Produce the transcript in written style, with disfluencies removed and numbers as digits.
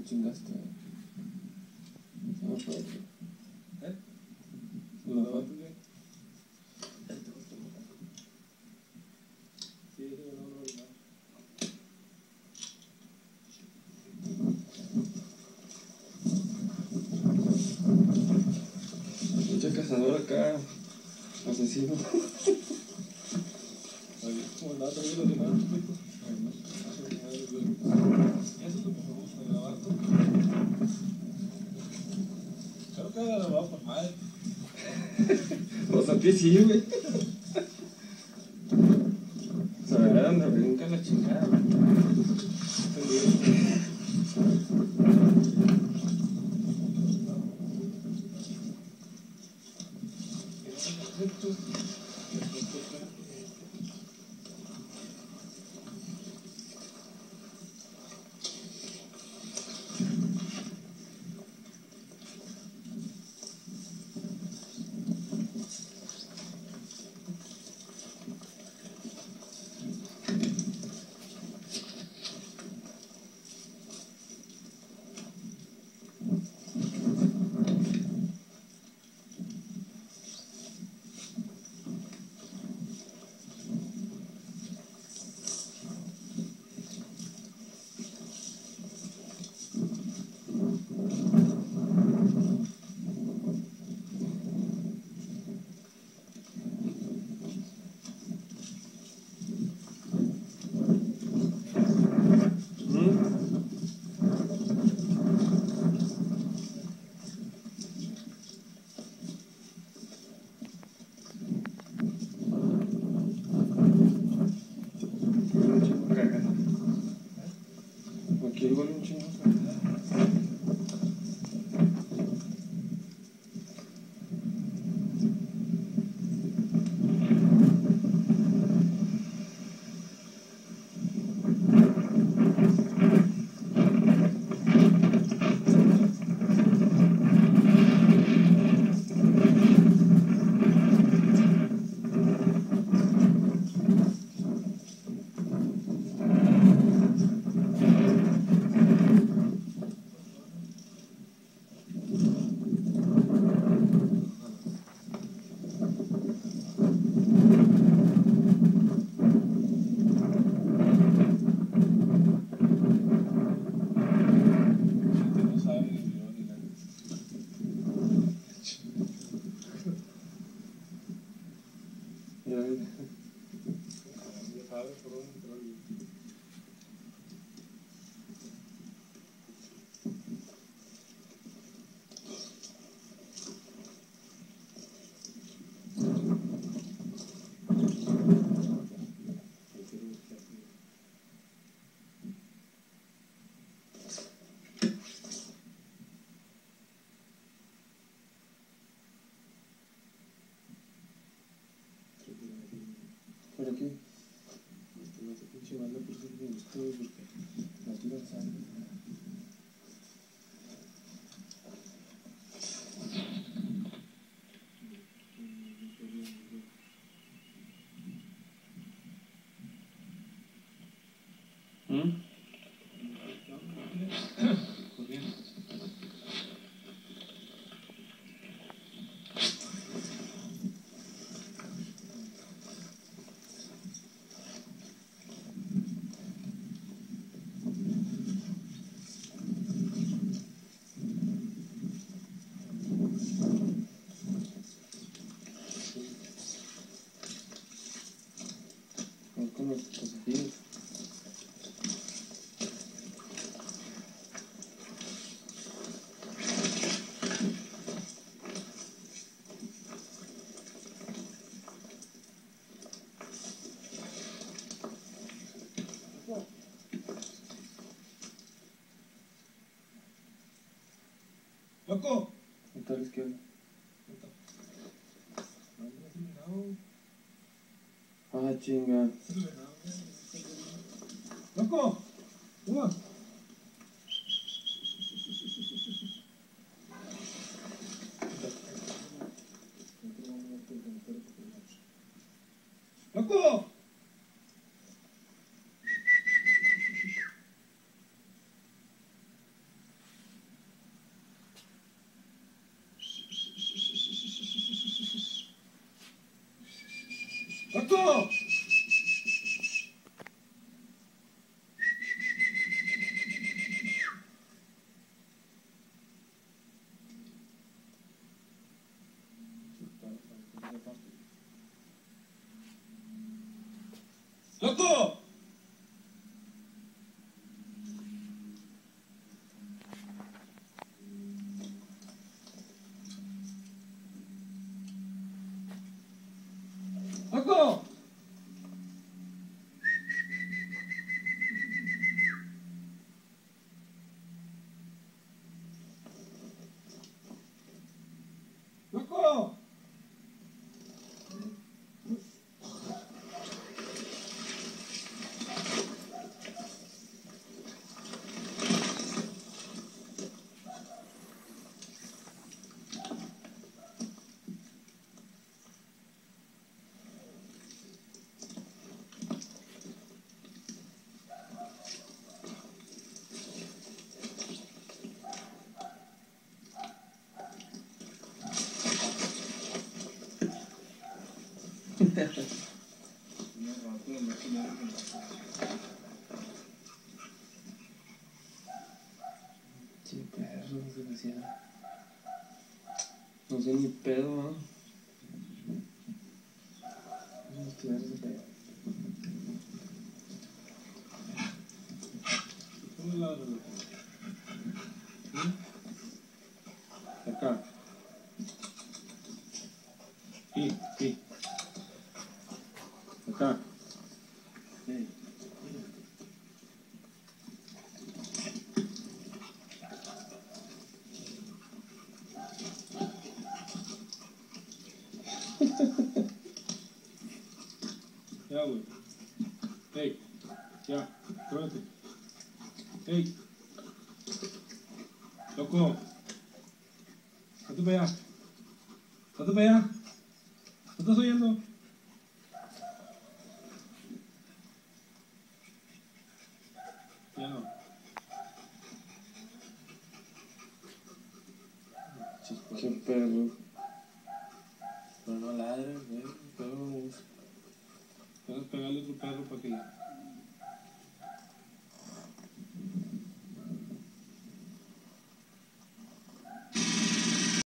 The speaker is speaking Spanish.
chingaste. No puedo. ¿Eh? No. ¿Lo bien? Sí, no. Mucho cazador acá, asesino. Como andaba también los demás, chico. Eso es lo que me gusta, grabar porque creo que lo grabado por madre. Pues a ti sí, güey. Saber a dónde brinca la chingada. Aquí el gol un chingo. No sabe ni yo ni nada. Ya, Ya sabes por dónde entró el... por aquí. No sé, pinche banda, por eso me gustó, porque la tiran sangre. Corriendo. Voy con los pasajeros. ¡Loco! Está a la izquierda. Ah, chinga. ¡Loco! ¡Uva! ¡Loco! ¡Loco! ¡Loco! ¡Loco! ¡Loco! Che, perro, desgraciado. No sé ni pedo, ¿no? Vamos a estudiar ese pedo. ¿Cómo la loco? Acá. Sí. Acá. Sí. Ya, güey. Hey, ya, tróvate. Hey, loco. Hazte para allá. Hazte para allá. ¿No estás oyendo? Ya no. Qué perro. Pero no ladres, güey. Pero me gusta. Puedes pegarle a otro perro para que la...